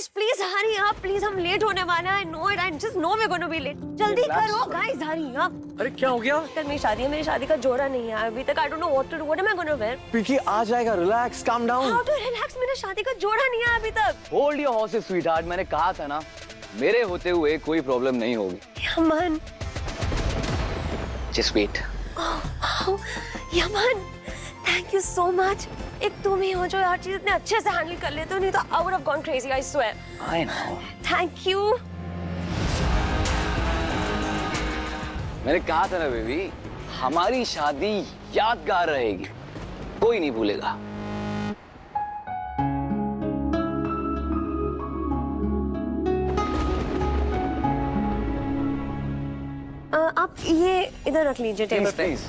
Guys please hurry up, please हम late होने वाले हैं। I know it, I just know we are gonna be late. जल्दी करो गाइस, हरी अप। अरे क्या हो गया? कल मेरी शादी है, मेरी शादी का जोड़ा नहीं है अभी तक। I don't know what to do, what am I gonna wear? Pinky आ जाएगा, relax, calm down. How to relax, मेरा शादी का जोड़ा नहीं है अभी तक। होल्ड योर हॉर्सेस स्वीटहार्ट, मैंने कहा था ना मेरे होते हुए कोई प्रॉब्लम नहीं होगी। Yaman, just wait. Yaman thank you so much. एक तुम ही हो जो हर चीज इतने अच्छे से हैंडल कर लेते हो, नहीं तो I would have gone crazy, I swear. I know. Thank you. मैंने कहा था ना बेबी, हमारी शादी यादगार रहेगी, कोई नहीं भूलेगा। आप ये इधर रख लीजिए टेबल पे। प्लीज।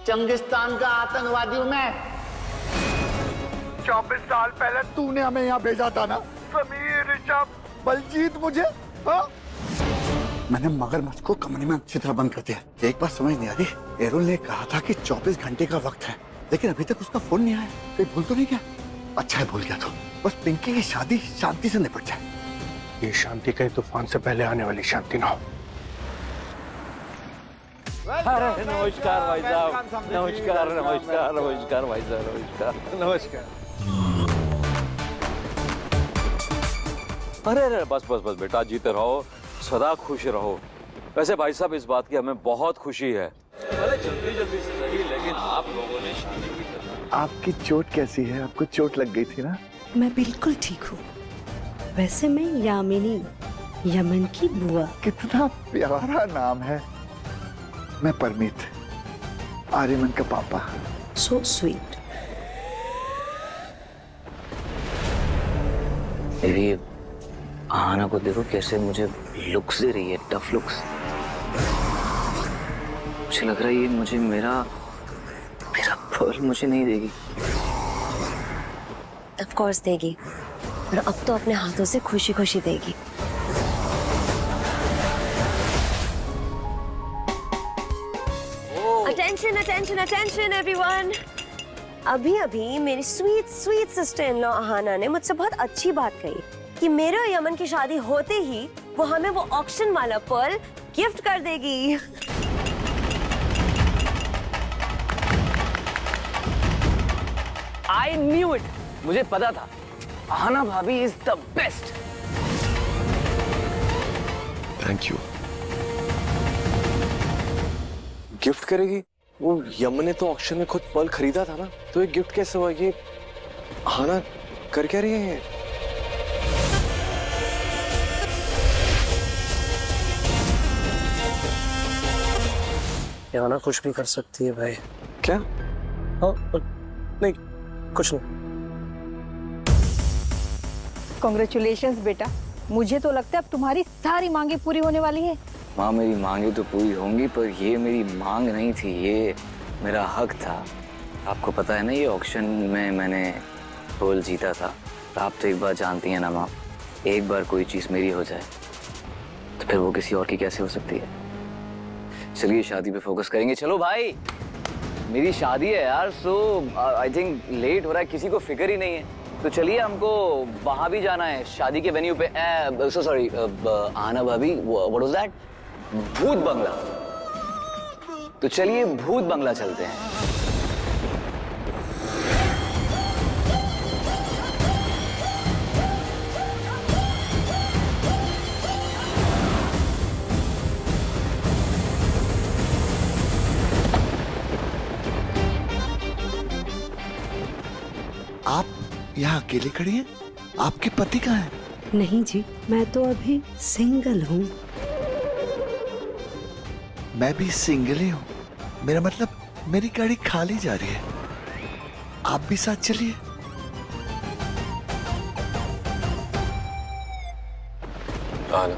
चंगिस्तान का आतंकवादी हूं मैं। 24 साल पहले तूने हमें यहाँ भेजा था ना, समीर, ऋषभ, बलजीत, मुझे हाँ? मैंने मगरमच्छ को कमरे में अच्छी तरह बंद कर दिया। एक बात समझ नहीं आ रही, एरोल ने कहा था कि 24 घंटे का वक्त है, लेकिन अभी तक उसका फोन नहीं आया। कहीं भूल तो नहीं गया? अच्छा है भूल गया तो बस पिंकी की शादी शांति से निपट जाए। ये शांति कहीं तूफान से पहले आने वाली शांति ना हो। अरे नमस्कार भाई साहब, नमस्कार नमस्कार नमस्कार भाई साहब, नमस्कार नमस्कार। अरे अरे बस बस बस बेटा, जीते रहो, सदा खुश रहो। वैसे भाई साहब इस बात की हमें बहुत खुशी है। जल्दी जल्दी से सही, लेकिन आप लोगों ने शादी की तरह। आपकी चोट कैसी है? आपको चोट लग गई थी ना? मैं बिल्कुल ठीक हूँ। वैसे मैं यामिनी, यमन की बुआ। कितना प्यारा नाम है। मैं परमीत, आर्यमन का पापा। So sweet. बेबी आना को देखो कैसे मुझे लुक्स दे रही है, टफ लुक्स। मुझे लग रहा है ये मुझे मेरा फल मुझे नहीं देगी। ऑफ कोर्स देगी, पर अब तो अपने हाथों से खुशी खुशी देगी। Attention attention attention everyone. अभी अभी मेरी sweet sweet sister in law Ahana ने मुझसे बहुत अच्छी बात कही कि मेरे और यमन की शादी होते ही वो हमें वो ऑक्शन वाला पर्ल गिफ्ट कर देगी। I knew it, मुझे पता था। आना भाभी is the best. Thank you. Gift करेगी? वो यमन ने तो ऑक्शन में खुद पर्ल खरीदा था ना, तो ये गिफ्ट कैसे हुआ? ये आना कर क्या रही है? ये आना कुछ भी कर सकती है भाई। क्या? हाँ नहीं, कुछ नहीं। कॉन्ग्रेचुलेशंस बेटा, मुझे तो लगता है अब तुम्हारी सारी मांगे पूरी होने वाली है। माँ मेरी मांगे तो पूरी होंगी, पर ये मेरी मांग नहीं थी, ये मेरा हक था। आपको पता है ना ये ऑक्शन में मैंने गोल जीता था। आप तो एक बार जानती हैं ना माँ, एक बार कोई चीज़ मेरी हो जाए तो फिर वो किसी और की कैसे हो सकती है। चलिए शादी पे फोकस करेंगे। चलो भाई, मेरी शादी है यार, सो आई थिंक लेट हो रहा है, किसी को फिक्र ही नहीं है। तो चलिए हमको वहां भी जाना है शादी के वेन्यू पे। सो सॉरी आना भाभी, व्हाट वाज दैट? भूत बंगला। तो चलिए भूत बंगला चलते हैं। आप यहाँ अकेले खड़ी हैं? आपके पति कहाँ हैं? नहीं जी, मैं तो अभी सिंगल हूँ। मैं भी सिंगल ही हूँ। मेरा मतलब मेरी गाड़ी खाली जा रही है, आप भी साथ चलिए। आना,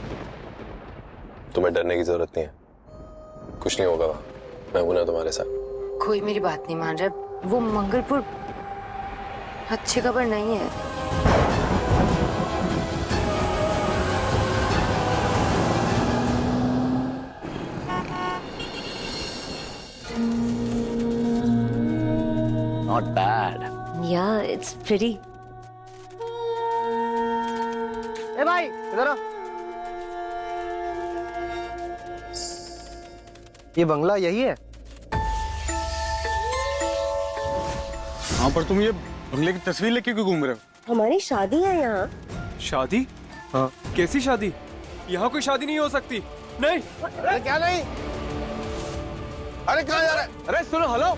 तुम्हें डरने की जरूरत नहीं है, कुछ नहीं होगा। मैं हूं ना तुम्हारे साथ। कोई मेरी बात नहीं मान रहा। वो मंगलपुर अच्छी खबर नहीं है। Not bad. Yeah, it's pretty. ए भाई इधर आ। ये बंगला यही है? हाँ, पर तुम ये बंगले की तस्वीर लेके क्यों घूम रहे हो? हमारी शादी है यहाँ। शादी? हाँ। कैसी शादी? यहाँ कोई शादी नहीं हो सकती। नहीं। अरे क्या नहीं? अरे कहाँ जा रहे? अरे सुनो, हेलो।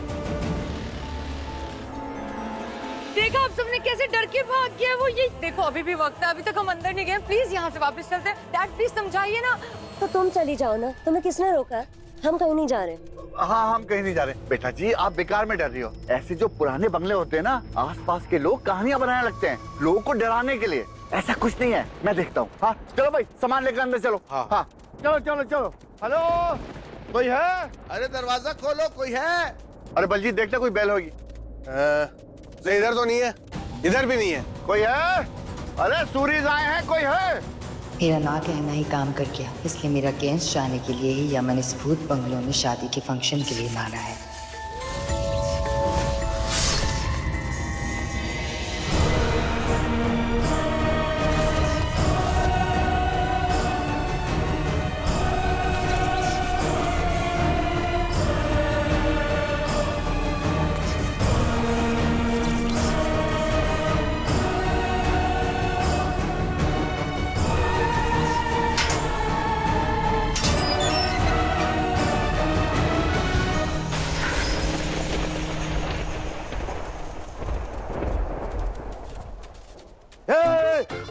देखा आप सबने कैसे डर के भाग गया वो। ये देखो अभी भी वक्त है, अभी तक हम अंदर नहीं गए। प्लीज यहाँ से वापस चलते हैं। डैड प्लीज समझाइए ना। तो तुम चली जाओ ना, तुम्हें किसने रोका है? हम कहीं नहीं जा रहे। हाँ, हम कहीं नहीं जा रहे। बेटा जी, आप बेकार में डर रही हो। ऐसे जो पुराने बंगले होते हैं ना, आसपास के लोग कहानियां बनाने लगते हैं लोगों को डराने के लिए। ऐसा कुछ नहीं है, मैं देखता हूँ। हाँ चलो भाई, सामान लेकर अंदर चलो। हाँ चलो चलो चलो। हेलो, कोई है? अरे दरवाजा खोलो, कोई है? अरे बलजीत, देखते कोई बेल होगी। इधर तो नहीं है, इधर भी नहीं है। कोई है? अरे सूरीज आए हैं, कोई है? मेरा ना कहना ही काम कर गया, इसलिए मेरा अगेंस्ट जाने के लिए ही यमन इस भूत बंगलों में शादी के फंक्शन के लिए लाना है।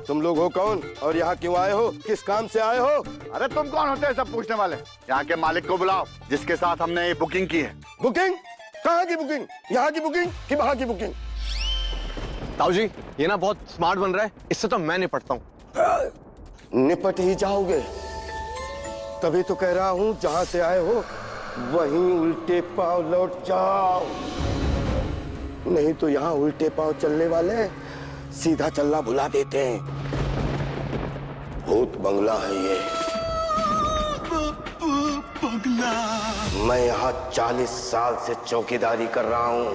तुम लोग हो कौन और यहाँ क्यों आए हो? किस काम से आए हो? अरे तुम कौन होते हैं सब पूछने वाले? यहाँ के मालिक को बुलाओ, जिसके साथ हमने ये बुकिंग की है। बुकिंग? कहाँ की बुकिंग? यहाँ की बुकिंग कि वहाँ की बुकिंग? ताऊ जी, ये ना बहुत स्मार्ट बन रहा है, इससे तो मैं निपटता हूँ। निपट ही जाओगे, तभी तो कह रहा हूँ जहाँ से आए हो वहीं उल्टे पांव लौट जाओ, नहीं तो यहाँ उल्टे पांव चलने वाले सीधा चलना भुला देते हैं। भूत बंगला है ये। बंगला? मैं यहाँ 40 साल से चौकीदारी कर रहा हूँ।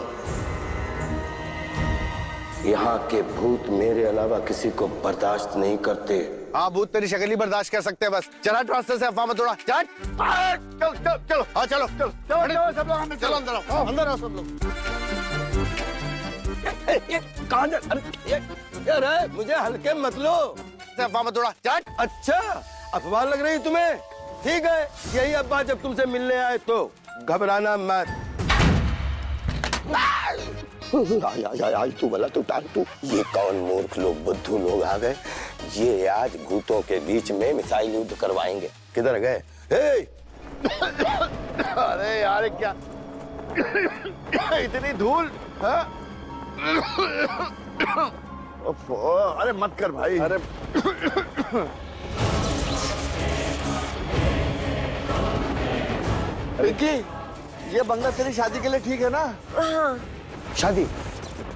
यहाँ के भूत मेरे अलावा किसी को बर्दाश्त नहीं करते। हाँ, भूत तेरी शक्ल ही बर्दाश्त कर सकते हैं बस। चला रास्ते से, अफवाह मत उड़ा। चल चलो चलो चलो। हाँ चलो चलो चलो सब लोग, चलो अंदर आओ, अंदर आओ सब लोग। ये कहाँ जा? अरे ये मुझे हल्के मत लो, अफवाह मत उड़ा। चल। अच्छा, अफवाह लग रही तुम्हें? ठीक है, यही अब्बा जब तुमसे मिलने आए तो घबराना मत। आई तू भला तू टांग तू। ये कौन मूर्ख लोग, बुद्धू लोग आ गए। ये आज भूतों के बीच में मिसाइल युद्ध करवाएंगे। किधर गए? अरे यार क्या इतनी धूल? अरे मत कर भाई। अरे रिकी, ये बंगला तेरी शादी के लिए ठीक है ना? हाँ। शादी?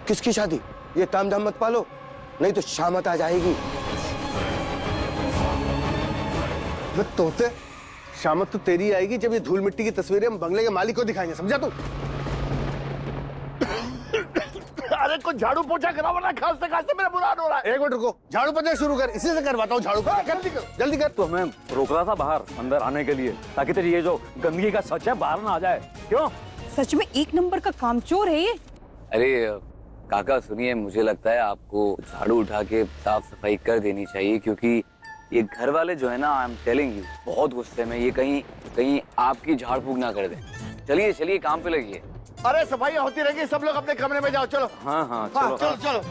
किसकी शादी? ये तामझाम मत पालो, नहीं तो शामत आ जाएगी। तोते, शामत तो तेरी आएगी जब ये धूल मिट्टी की तस्वीरें हम बंगले के मालिक को दिखाएंगे, समझा तू? अरे कुछ झाड़ू पोछा करा, वरना खांसते खांसते मेरा बुरा हाल हो रहा है। एक मिनट रुको, झाड़ू पोछा शुरू कर, इसी से करवाता हूँ। झाड़ू पोछा जल्दी कर, जल्दी कर। तो हमें रोक रहा था बाहर अंदर आने के लिए, ताकि तेरी ये जो गंदगी का सच है बाहर ना आ जाए। क्यों? सच में एक नंबर का कामचोर है ये। अरे काका सुनिए, मुझे लगता है आपको झाड़ू उठा के साफ सफाई कर देनी चाहिए, क्योंकि ये घर वाले जो है ना, आई एम टेलिंग यू, बहुत गुस्से में। ये कहीं आपकी झाड़ फूक ना कर दे। चलिए चलिए, काम पे लगिए। अरे सफाई होती रहेगी, सब लोग अपने कमरे में जाओ। चलो। हाँ हाँ चलो चलो चलो।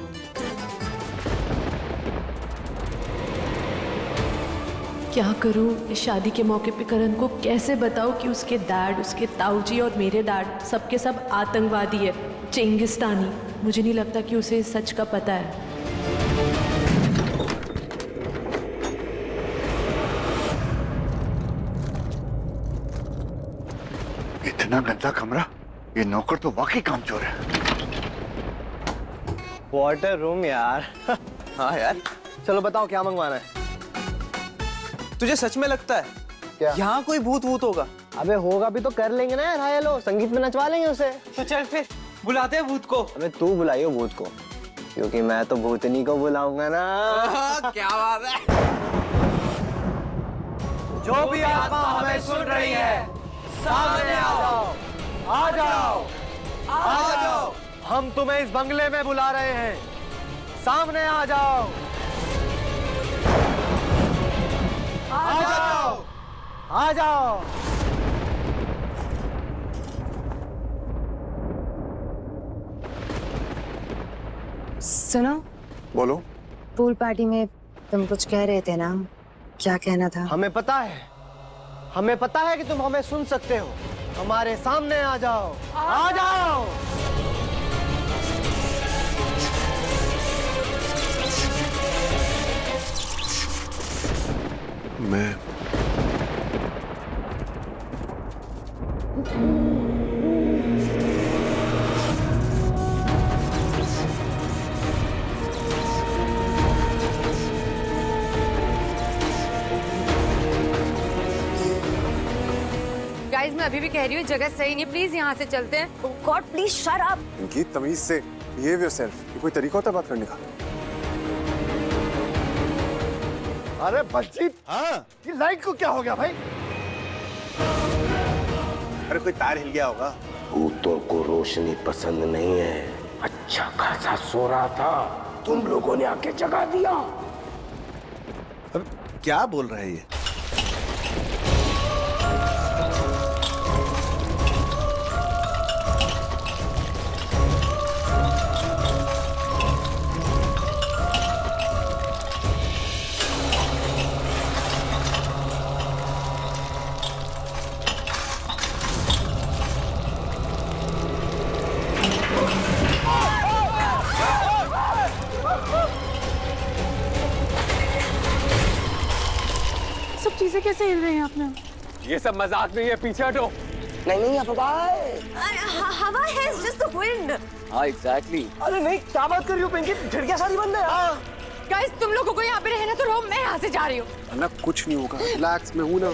क्या करूं इस शादी के मौके पे करण को कैसे बताऊं कि उसके डैड, उसके ताऊजी और मेरे डैड सबके सब आतंकवादी है, चेंगिस्तानी। मुझे नहीं लगता कि उसे इस सच का पता है। इतना गंदा कमरा, ये नौकर तो वाकई कामचोर है। वाटर रूम यार। हाँ यार, चलो बताओ क्या मंगवाना है? तुझे सच में लगता है क्या यहाँ कोई भूत होगा? अबे होगा भी तो कर लेंगे ना यार। हाय लो, संगीत में नचवा लेंगे उसे। तो चल फिर बुलाते हैं भूत को। अबे तू बुलाइयो भूत को, क्योंकि मैं तो भूतनी को बुलाऊंगा ना। क्या बात है। जो भी आत्मा हमें सुन रही है, सामने आओ, आ जाओ, आ जाओ। हम तुम्हें इस बंगले में बुला रहे हैं, सामने आ जाओ, आ जाओ, आ जाओ। सुनो, बोलो। पूल पार्टी में तुम कुछ कह रहे थे ना, क्या कहना था? हमें पता है कि तुम हमें सुन सकते हो। हमारे सामने आ जाओ, आ जाओ। मैं गाइस मैं अभी भी कह रही हूँ जगह सही नहीं, प्लीज यहाँ से चलते हैं। God please shut up. इनकी तमीज से बिहेव योरसेल्फ। ये कोई तरीका होता है बात करने का? अरे बलजीत, हाँ ये लाइट को क्या हो गया भाई? अरे कोई तार हिल गया होगा। भूतों को रोशनी पसंद नहीं है। अच्छा खासा सो रहा था, तुम लोगों ने आके जगा दिया। अब क्या बोल रहा है ये? सब चीजें कैसे हिल रही हैं आपने? ये सब मजाक नहीं है, पीछे हटो। नहीं हवा हवा है, जस्ट द विंड। हाँ एग्जैक्टली। अरे नहीं, क्या बात कर रही हो पिंकी? खिड़कियां सारी बंद है। गाइस तुम लोगों को यहाँ पे रहना तो रहो, मैं यहाँ से जा रही हूँ। ना कुछ नहीं होगा, रिलैक्स, मैं हूं ना।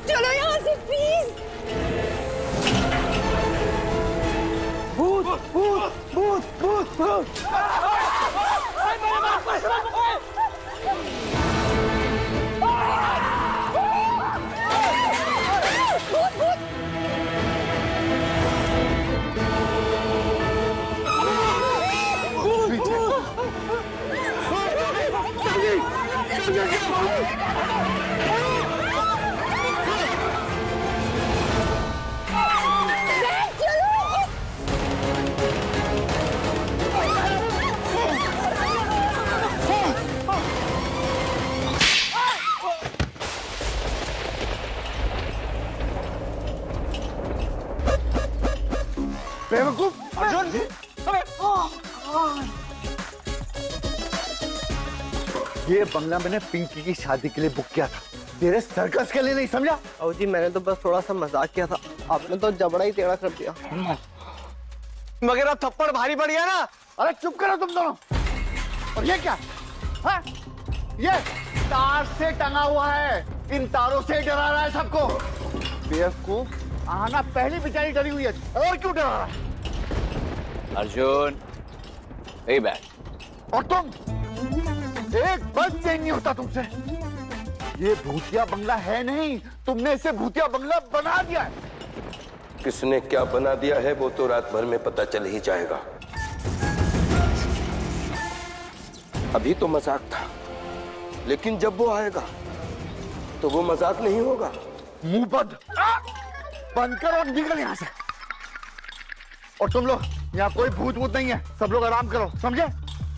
चलो यहाँ से प्लीज। भूत भूत भूत भूत भूत। बेवकूफ अर्जुन, ये बंगला मैंने पिंकी की शादी के लिए बुक किया था, तेरे सर्कस के लिए नहीं, समझा? आओ जी, मैंने तो बस थोड़ा सा मजाक किया था, आपने तो जबड़ा ही टेढ़ा कर दिया। मगर अब थप्पड़ भारी पड़ गया ना। अरे चुप करो तुम दोनों। और ये क्या? हाँ? ये तार से टंगा हुआ है, इन तारों से डरा रहा है सबको। बेवकूफ, आना पहली बेचारी डरी हुई है, और क्यों डरा रहा है? Arjun, hey back। और तुम, एक बल चेंज नहीं होता तुमसे। ये भूतिया बंगला है नहीं, तुमने इसे भूतिया बंगला बना दिया है। किसने क्या बना दिया है वो तो रात भर में पता चल ही जाएगा। अभी तो मजाक था, लेकिन जब वो आएगा तो वो मजाक नहीं होगा। मुंह बंद बंद करो और निकल यहाँ से। और तुम लोग, यहाँ कोई भूत भूत नहीं है, सब लोग आराम करो, समझे?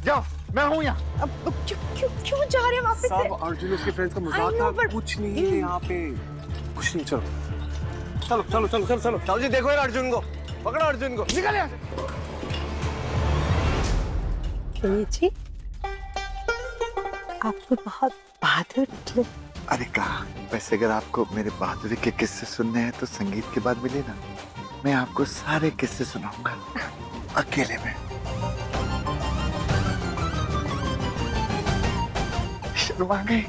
जाओ, मैं हूँ यहाँ। अब क्यों जा रहे हैं वापस से? सब अर्जुन उसके फ्रेंड्स का मजाक था, कुछ नहीं है यहाँ पे, कुछ नहीं। चलो चलो चलो चलो चलो चलो साहू जी देखो यार, अर्जुन को पकड़ो, अर्जुन को निकल यहाँ से। जी आपको बहुत बहादुर निकले। अरे कहा, वैसे अगर आपको मेरे बहादुरी के किस्से सुनने हैं तो संगीत के बाद मिले ना, मैं आपको सारे किस्से सुनाऊंगा अकेले में। शर्मा गई।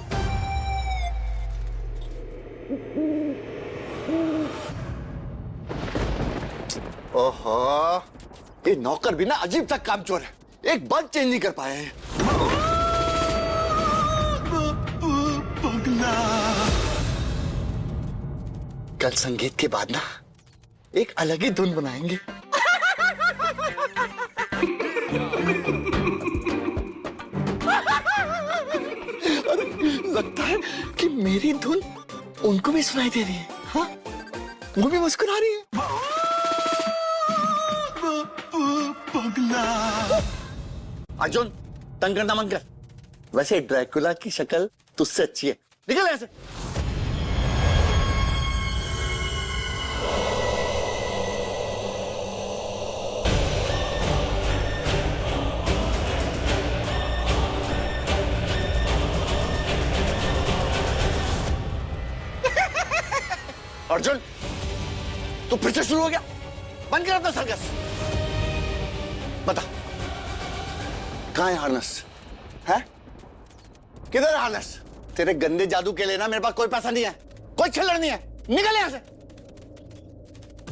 ओहो, ये नौकर भी ना अजीब सा कामचोर है, एक बल्ब चेंज नहीं कर पाए हैं। कल संगीत के बाद ना एक अलग ही धुन बनाएंगे। अरे लगता है कि मेरी धुन उनको भी सुनाई दे रही है। हाँ, वो भी मुस्कुरा रही है। अर्जुन, तंग करना मन कर। वैसे ड्रैकुला की शक्ल तुझसे अच्छी है, निकल ऐसे। अर्जुन, तू फिर से शुरू हो गया। बंद कर अपना सर्कस। बता, कहाँ है हार्नेस? है किधर है हार्नेस? तेरे गंदे जादू के लिए ना मेरे पास कोई पैसा नहीं है, कोई चिल्लड़ नहीं है। निकल यहां से।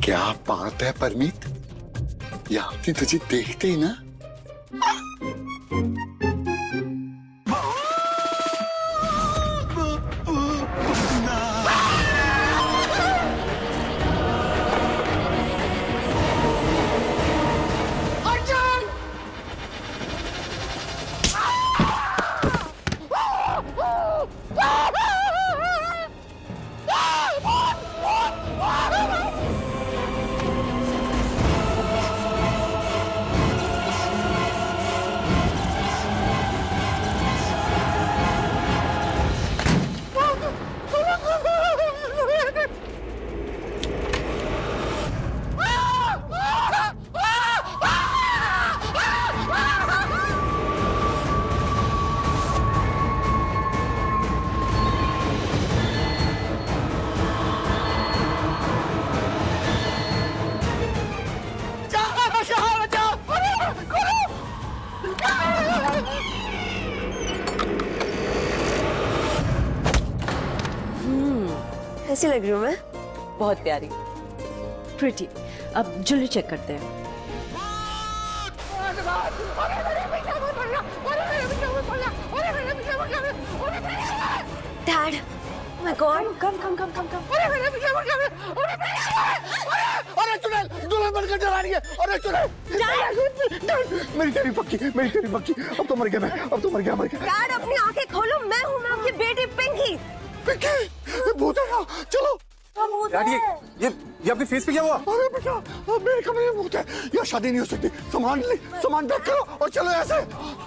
क्या बात है परमीत, यानी तुझे देखते ही ना कैसी लग रही हूँ मैं? बहुत प्यारी, प्रिटी। अब ज्वेलरी चेक करते हैं। डैड, माय गॉड, कम कम कम कम कम। अरे चुड़ैल, दुल्हन बनकर डरा रही है। अरे चुड़ैल, मेरी तेरी पक्की, मेरी तेरी पक्की। अब तो मर गया मैं, अब तो मर गया, मर गया। डैड अपनी आंखें खोलो, मैं हूँ, मैं आपकी बेटी पिंकी। पिंकी, भूत है ना, चलो। डैडी, ये अपने फेस पे क्या हुआ? अरे बेटा, मेरे कमरे में भूत है, यहाँ शादी नहीं हो सकती। सामान ले, सामान पैक करो और चलो ऐसे।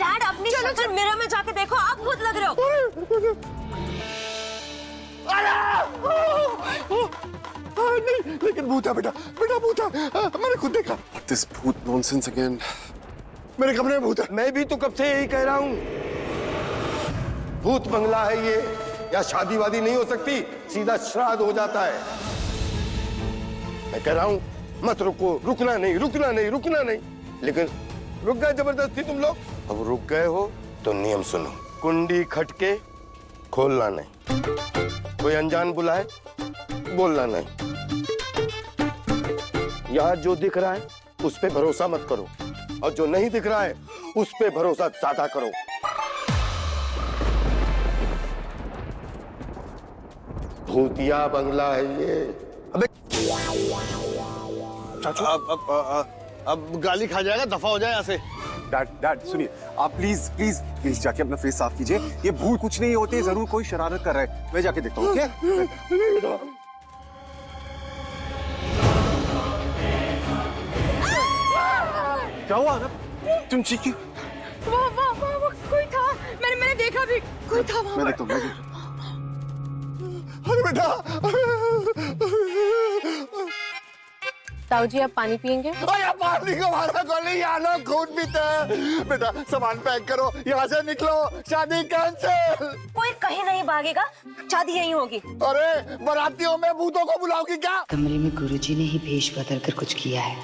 डैड अपनी शक्ल मिरर में जाके देखो, आप भूत लग रहे हो। नहीं, लेकिन भूत है बेटा, बेटा भूत है, मैंने खुद देखा। This भूत nonsense again. मेरे कमरे में भूत है। मैं भी तो कब से यही कह रहा हूँ, भूत बंगला है ये, या शादी वादी नहीं हो सकती, सीधा श्राद्ध हो जाता है। मैं कह रहा हूँ मत रुको, रुकना नहीं, रुकना नहीं, रुकना नहीं। लेकिन रुक गए जबरदस्ती तुम लोग। अब रुक गए हो तो नियम सुनो, कुंडी खटके खोलना नहीं, कोई अनजान बुलाए बोलना नहीं, यहाँ जो दिख रहा है उस पे भरोसा मत करो, और जो नहीं दिख रहा है उस पे भरोसा ज्यादा करो। भूतिया बंगला है ये। अबे चाचू, अब गाली खा जाएगा, दफा हो जाए यहाँ से। डैड सुनिए, आप प्लीज प्लीज प्लीज जाके अपना फेस साफ कीजिए। ये भूत कुछ नहीं होते, जरूर कोई शरारत कर रहा है। मैं जाके देखता हूँ, ओके? क्या हुआ ना, तुम चीखी? वो कोई था, मैंने देखा भी, कोई था वहाँ। मैं देखता हूँ। अरे बेटा, ताऊ जी, आप पानी पियेंगे? अरे पानी का हमारा गोली, यहाँ लोग खून पीते हैं। बेटा सामान पैक करो, यहाँ से निकलो, शादी कैंसिल। कोई कहीं नहीं भागेगा, शादी यहीं होगी। अरे बारातियों में भूतों को बुलाओगी क्या? कमरे में गुरुजी ने ही भेष बदल कर कुछ किया है।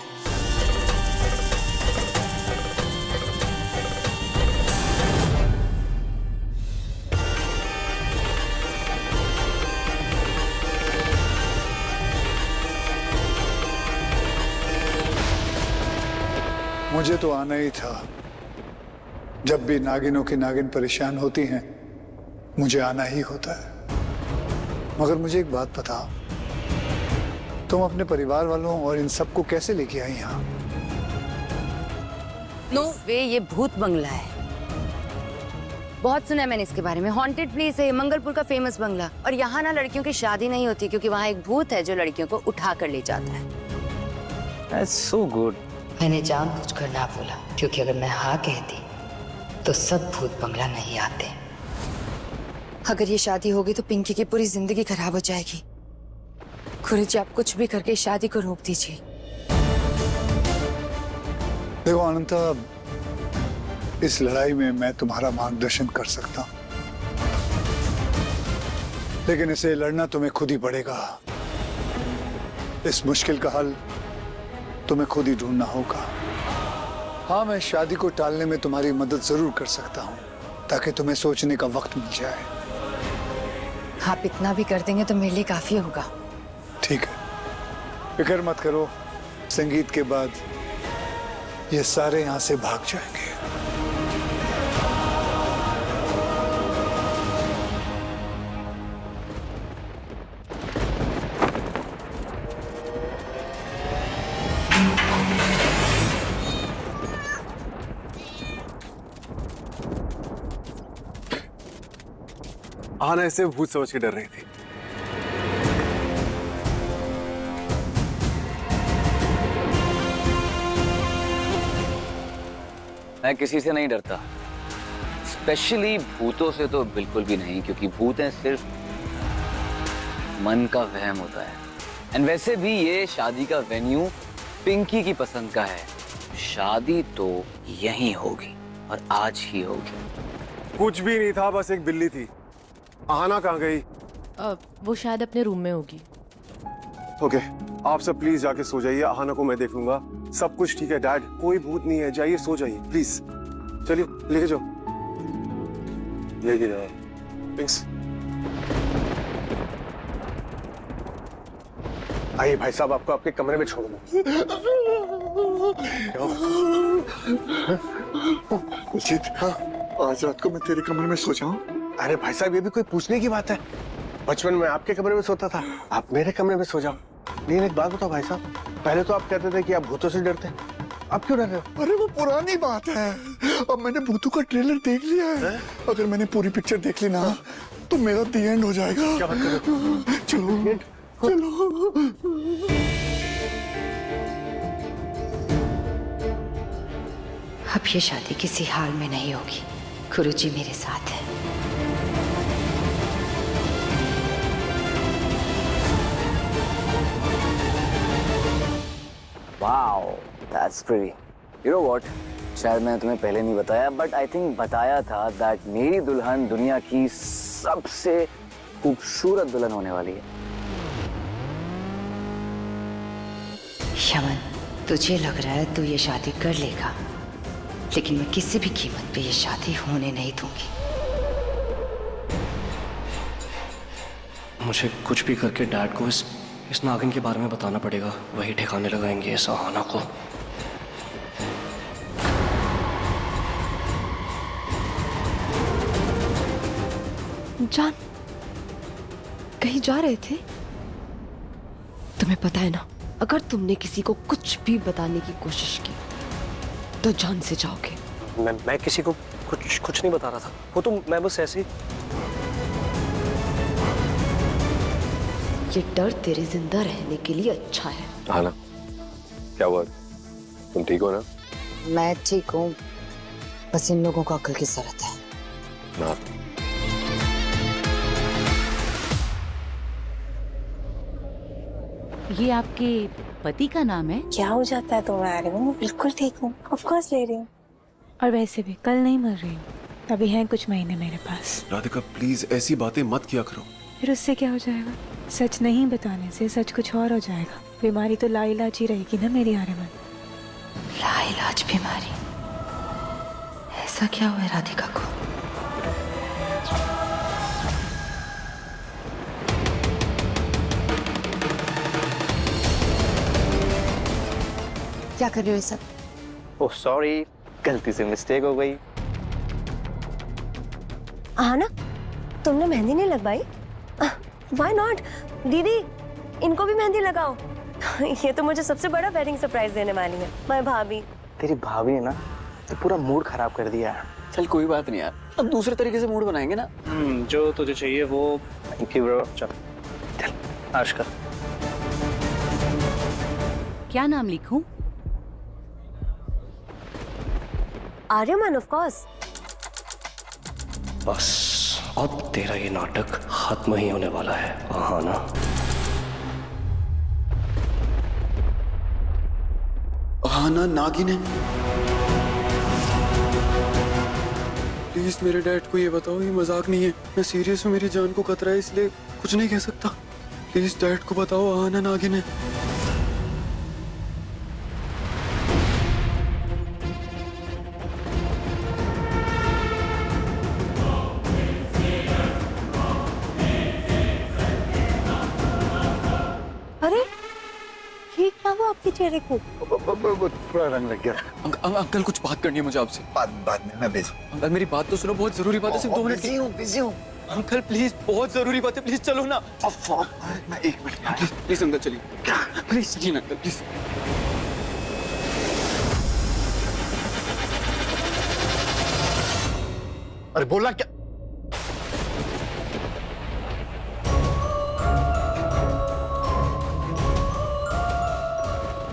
मुझे तो आना ही था। जब भी नागिनों की नागिन परेशान होती हैं, मुझे आना ही होता है। मगर मुझे एक बात बता, तुम अपने परिवार वालों और इन सबको कैसे लेके आई यहाँ? नो वे, ये भूत बंगला है। बहुत सुना है मैंने इसके बारे में। हॉन्टेड प्लेस है ये, मंगलपुर का फेमस बंगला। और यहाँ ना लड़कियों की शादी नहीं होती, क्योंकि वहाँ एक भूत है जो लड़कियों को उठा कर ले जाता है। That's so good. मैंने जानबूझकर ना बोला, क्योंकि अगर मैं हाँ कहती तो सब भूत बंगला नहीं आते। अगर ये शादी होगी तो पिंकी की पूरी जिंदगी खराब हो जाएगी। गुरुजी, आप कुछ भी करके इस शादी को रोक दीजिए। देखो अनंता, इस लड़ाई में मैं तुम्हारा मार्गदर्शन कर सकता हूं, लेकिन इसे लड़ना तुम्हें खुद ही पड़ेगा। इस मुश्किल का हल तुम्हें खुद ही ढूंढना होगा। हाँ, मैं शादी को टालने में तुम्हारी मदद जरूर कर सकता हूँ, ताकि तुम्हें सोचने का वक्त मिल जाए। आप इतना भी कर देंगे तो मेरे लिए काफी होगा। ठीक है, फिक्र मत करो। संगीत के बाद ये सारे यहाँ से भाग जाएंगे। आना इसे भूत समझ के डर रही थी। मैं किसी से नहीं डरता, स्पेशली भूतों से तो बिल्कुल भी नहीं, क्योंकि भूतें सिर्फ मन का वहम होता है। एंड वैसे भी ये शादी का वेन्यू पिंकी की पसंद का है। शादी तो यहीं होगी और आज ही होगी। कुछ भी नहीं था, बस एक बिल्ली थी। आना कहाँ गई? वो शायद अपने रूम में होगी। ओके, आप सब प्लीज जाके सो जाइए। आहाना को मैं देख लूंगा। सब कुछ ठीक है डैड, कोई भूत नहीं है। जाइए सो जाइए प्लीज। चलिए लेके जाओ। लेके जाओ। थैंक्स। आइए भाई साहब, आपको आपके कमरे में छोड़ दूं। उचित, हाँ, आज रात को मैं तेरे कमरे में सो जाऊं? अरे भाई साहब, ये भी कोई पूछने की बात है? बचपन में आपके कमरे में सोता था, आप मेरे कमरे में सो जाओ। लेकिन एक बात बताओ भाई साहब, पहले तो आप कहते थे कि आप भूतों से डरते हैं, अब क्यों डर रहे हो? अरे वो पुरानी बात है। अब मैंने भूतों का ट्रेलर देख लिया है। अगर मैंने पूरी पिक्चर देख ली ना, तो मेरा दी एंड हो जाएगा। क्या बात कर रहे हो? चलो चलो। अब ये शादी किसी हाल में नहीं होगी। गुरुजी मेरे साथ है। Wow, that's pretty. You know what? शायद मैंने तुम्हें पहले नहीं बताया, बट आई थिंक बताया था दैट मेरी दुल्हन दुनिया की सबसे खूबसूरत दुल्हन होने वाली है। यमन, तुझे लग रहा है तू ये शादी कर लेगा, लेकिन मैं किसी भी कीमत पे ये शादी होने नहीं दूंगी। मुझे कुछ भी करके डैड को इस नागिन के बारे में बताना पड़ेगा। वही ठिकाने लगाएंगे इस आहाना को। जान, कहीं जा रहे थे? तुम्हें पता है ना, अगर तुमने किसी को कुछ भी बताने की कोशिश की तो जान से जाओगे। मैं किसी को कुछ नहीं बता रहा था। वो तो मैं बस ऐसे। ये डर तेरे जिंदा रहने के लिए अच्छा है। आहाना, क्या हुआ? तुम ठीक हो ना? मैं ठीक हूँ, बस इन लोगों को अक्ल की जरूरत है। ना। ये आपके पति का नाम है? क्या हो जाता है तुम्हें? आ रही हूँ, मैं बिल्कुल ठीक हूँ, ऑफ कोर्स ले रही हूँ। और वैसे भी कल नहीं मर रही हूँ, अभी हैं कुछ महीने मेरे पास। राधिका प्लीज ऐसी बातें मत किया करो। फिर उससे क्या हो जाएगा? सच नहीं बताने से सच कुछ और हो जाएगा। बीमारी तो लाइलाज ही रहेगी ना मेरी आर्यमन। लाइलाज बीमारी? ऐसा क्या हुआ है राधिका को? क्या कर रहे हो ये सब? ओह सॉरी, गलती से मिस्टेक हो गई। हाँ ना, तुमने मेहंदी नहीं लगवाई? Why not? दीदी, इनको भी मेहंदी लगाओ। ये तो मुझे सबसे बड़ा वेडिंग सरप्राइज देने वाली है, मैं भाभी। तेरी भाभी ने ना तो पूरा मूड खराब कर दिया है। चल कोई बात नहीं यार, अब दूसरे तरीके से मूड बनाएंगे ना। जो तुझे चाहिए वो। Thank you bro. चल चल आश कर। क्या नाम लिखूं? Aryaman of course. बस अब तेरा ये नाटक खत्म ही होने वाला है, हाँ ना? हाँ ना, नागिन है। प्लीज मेरे डैड को ये बताओ, ये मजाक नहीं है, मैं सीरियस हूँ, मेरी जान को खतरा है, इसलिए कुछ नहीं कह सकता। प्लीज डैड को बताओ, हाँ ना, नागिन है। अरे ये क्या हुआ आपके चेहरे को? थोड़ा रंग लग गया। अंकल कुछ बात करनी है मुझे आपसे। बाद में मैं बिजी। अंकल मेरी बात तो सुनो, बहुत जरूरी बात है, सिर्फ 2 मिनट की। बिजी हूँ। अंकल प्लीज, बहुत जरूरी बात है, प्लीज चलो ना। मैं 1 मिनट। प्लीज अंकल चलिए, प्लीज चलिए ना अंकल, प्लीज। अरे बोला क्या?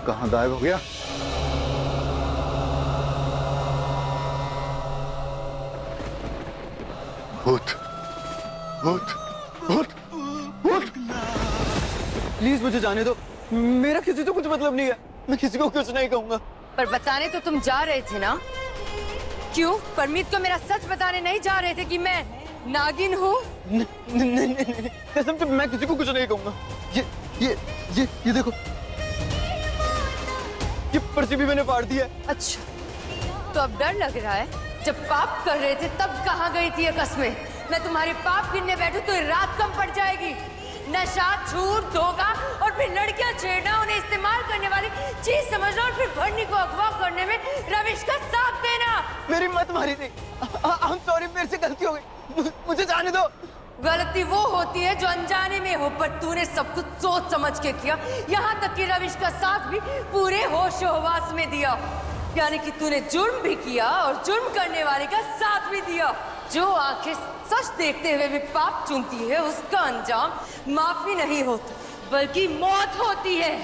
कहाँ गायब हो गया? भूत भूत भूत भूत। प्लीज मुझे जाने दो, मेरा किसी से कुछ मतलब नहीं है, मैं किसी को कुछ नहीं कहूंगा। पर बताने तो तुम जा रहे थे ना? क्यों परमीत को मेरा सच बताने नहीं जा रहे थे कि मैं नागिन हूँ? नहीं, कसम से मैं किसी को कुछ नहीं कहूंगा। ये देखो, ये पर्ची भी मैंने फाड़ दी है। अच्छा, तो अब डर लग रहा है? जब पाप कर रहे थे तब कहाँ गई थी ये कस्में? मैं तुम्हारे पाप गिनने बैठूं तो रात कम पड़ जाएगी। नशा, झूठ, धोखा और फिर लड़कियां छेड़ना, उन्हें इस्तेमाल करने वाली चीज समझना और फिर भरनी को अगवा करने में रविश का साथ देना। मेरी मत मारी थी, I'm sorry, मेरे से गलती हो गई, मुझे जाने दो। गलती वो होती है जो अनजाने में हो, पर तूने सब कुछ सोच समझ के किया, यहाँ तक कि रविश का साथ भी पूरे होशो हवास में दिया। यानी कि तूने जुर्म भी किया और जुर्म करने वाले का साथ भी दिया। जो आंखें सच देखते हुए भी पाप चुनती है, उसका अंजाम माफी नहीं होता बल्कि मौत होती है।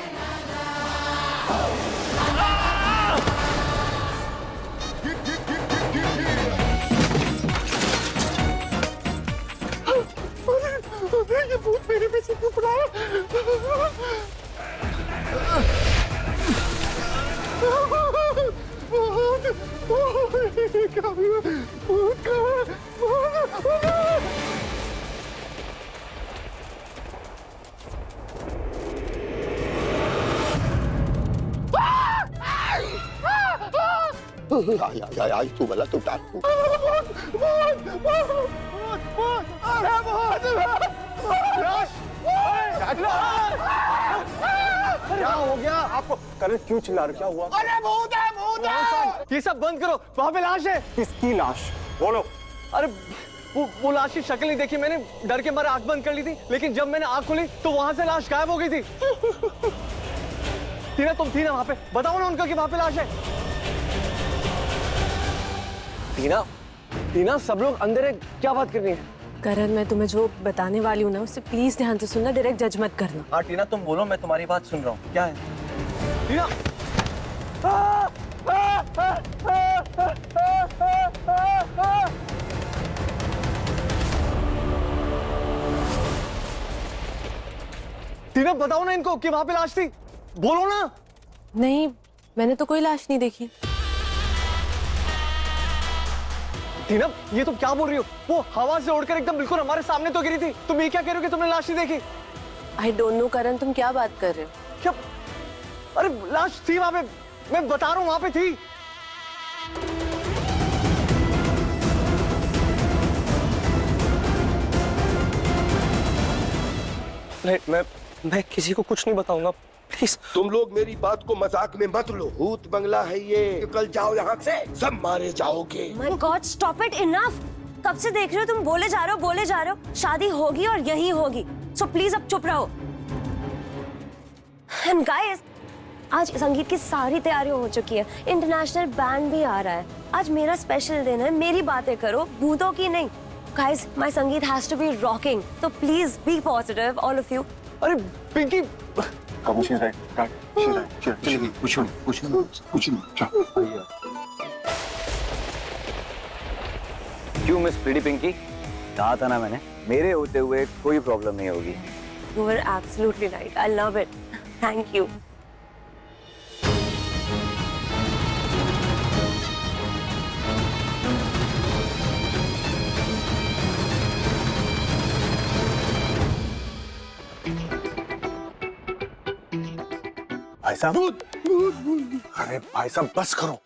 ये भूत मेरे पीछे क्यों पड़ा है? आई तू भला तू डाकू। क्या हो गया आपको? करण क्यों चिल्ला रहे? क्या हुआ? अरे भूत है, भूत है! ये सब बंद करो, वहां पे लाश है। किसकी लाश? बोलो। अरे वो लाश की शक्ल नहीं देखी मैंने, डर के मारे आंख बंद कर ली थी, लेकिन जब मैंने आंख खोली तो वहां से लाश गायब हो गई थी। टीना, तुम थी ना वहां पे? बताओ ना उनका कि वहां पे लाश है। टीना, टीना, सब लोग अंदर है, क्या बात करनी है? करण, मैं तुम्हें जो बताने वाली हूँ ना, उससे प्लीज ध्यान से सुनना, डायरेक्ट जज मत करना। हाँ टीना, तुम बोलो, मैं तुम्हारी बात सुन रहा हूँ। क्या है टीना? टीना, बताओ ना इनको कि वहां पे लाश थी, बोलो ना। नहीं, मैंने तो कोई लाश नहीं देखी। टीना, ये तुम क्या बोल रही हो? वो हवा से उड़कर एकदम बिल्कुल हमारे सामने तो गिरी थी। तुम ये क्या कह रहे हो कि तुमने लाश नहीं देखी? आई डोंट नो करण, तुम क्या बात कर रहे हो? क्या? अरे लाश थी वहां पे, मैं बता रहा हूँ वहां पे थी। नहीं, मैं किसी को कुछ नहीं बताऊंगा, तुम लोग मेरी बात को मजाक में मत लो। भूत बंगला है ये, निकल जाओ यहाँ से, सब मारे जाओगे। My God, stop it, enough. कब से देख रहे हो तुम, बोले जा रहे हो। शादी होगी और यही होगी, सो प्लीज अब चुप रहो। एंड गाइस, आज संगीत की सारी तैयारियां हो चुकी है, इंटरनेशनल बैंड भी आ रहा है। आज मेरा स्पेशल दिन है, मेरी बातें करो, भूतों की नहीं। गाइस, माय संगीत हैज टू बी रॉकिंग, तो please be positive all of you. अरे पिंकी, क्यों मिस प्रीटी पिंकी? कहा था ना मैंने, मेरे होते हुए कोई प्रॉब्लम नहीं होगी। You were absolutely right. I love it. Thank you. भाई साहब, अरे भाई साहब बस करो।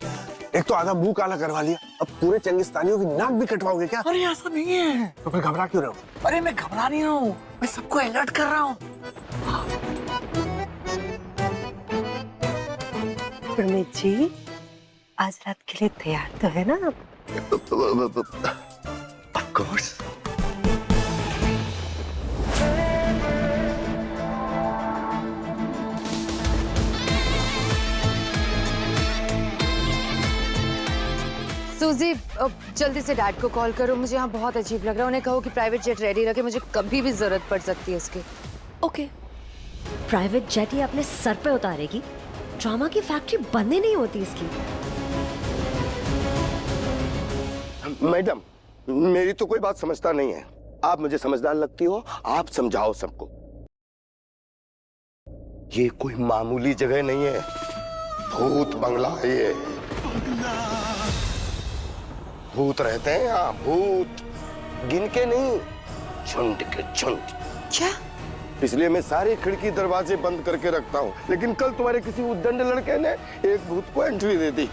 एक तो आधा मुंह काला करवा लिया, अब पूरे चंगिस्तानियों की नाक भी कटवाओगे क्या? अरे ऐसा नहीं है। तो फिर घबरा क्यों रहे हो? अरे मैं घबरा नहीं हूँ, मैं सबको अलर्ट कर रहा हूँ। प्रमित जी, आज रात के लिए तैयार तो है ना आप? Of course. सूजी, जल्दी से डैड को कॉल करो, मुझे यहाँ बहुत अजीब लग रहा है। उन्हें कहो कि प्राइवेट जेट रेडी रखे, मुझे कभी भी जरूरत पड़ सकती है उसकी। ओके, प्राइवेट जेट ही अपने सर पे उतारेगी। ड्रामा की फैक्ट्री बंद ही नहीं होती इसकी। मैडम, मेरी तो कोई बात समझता नहीं है। आप मुझे समझदार लगती हो, आप समझाओ सबको। ये कोई मामूली जगह नहीं है, भूत बंगला है ये। भूत रहते हैं यहाँ, भूत गिन के नहीं, झुंड के झुंड। क्या? इसलिए मैं सारे खिड़की दरवाजे बंद करके रखता हूँ। लेकिन कल तुम्हारे किसी उद्दंड लड़के ने एक भूत को एंट्री दे दी।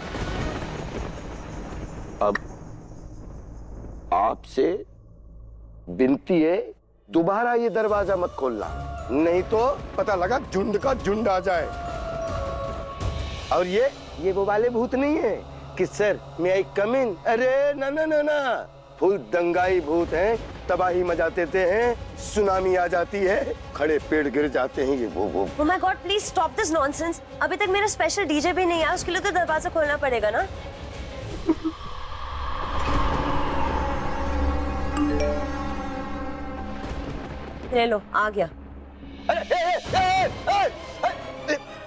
अब आपसे विनती है, दोबारा ये दरवाजा मत खोलना, नहीं तो पता लगा झुंड का झुंड आ जाए। और ये वो वाले भूत नहीं है कि सर मैं आई कम इन। अरे ना ना ना ना, फुल दंगाई भूत हैं, तबाही मचा देते हैं, सुनामी आ जाती है, खड़े पेड़ गिर जाते हैं। ये वो Oh my God, please stop this nonsense. अभी तक मेरा स्पेशल डीजे भी नहीं आया, उसके लिए तो दरवाजा खोलना पड़ेगा ना। ले लो, आ गया।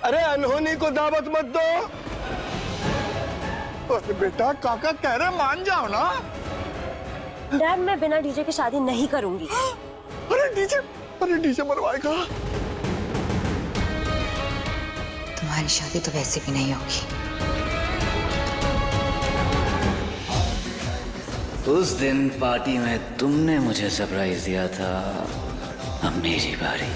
अरे अनहोनी को दावत मत दो। अरे बेटा, काका कह रहे मान जाओ ना। डैड, मैं बिना डीजे की शादी नहीं करूंगी। अरे डीजे मरवाएगा। तुम्हारी शादी तो वैसे भी नहीं होगी। उस दिन पार्टी में तुमने मुझे सरप्राइज दिया था, अब मेरी बारी।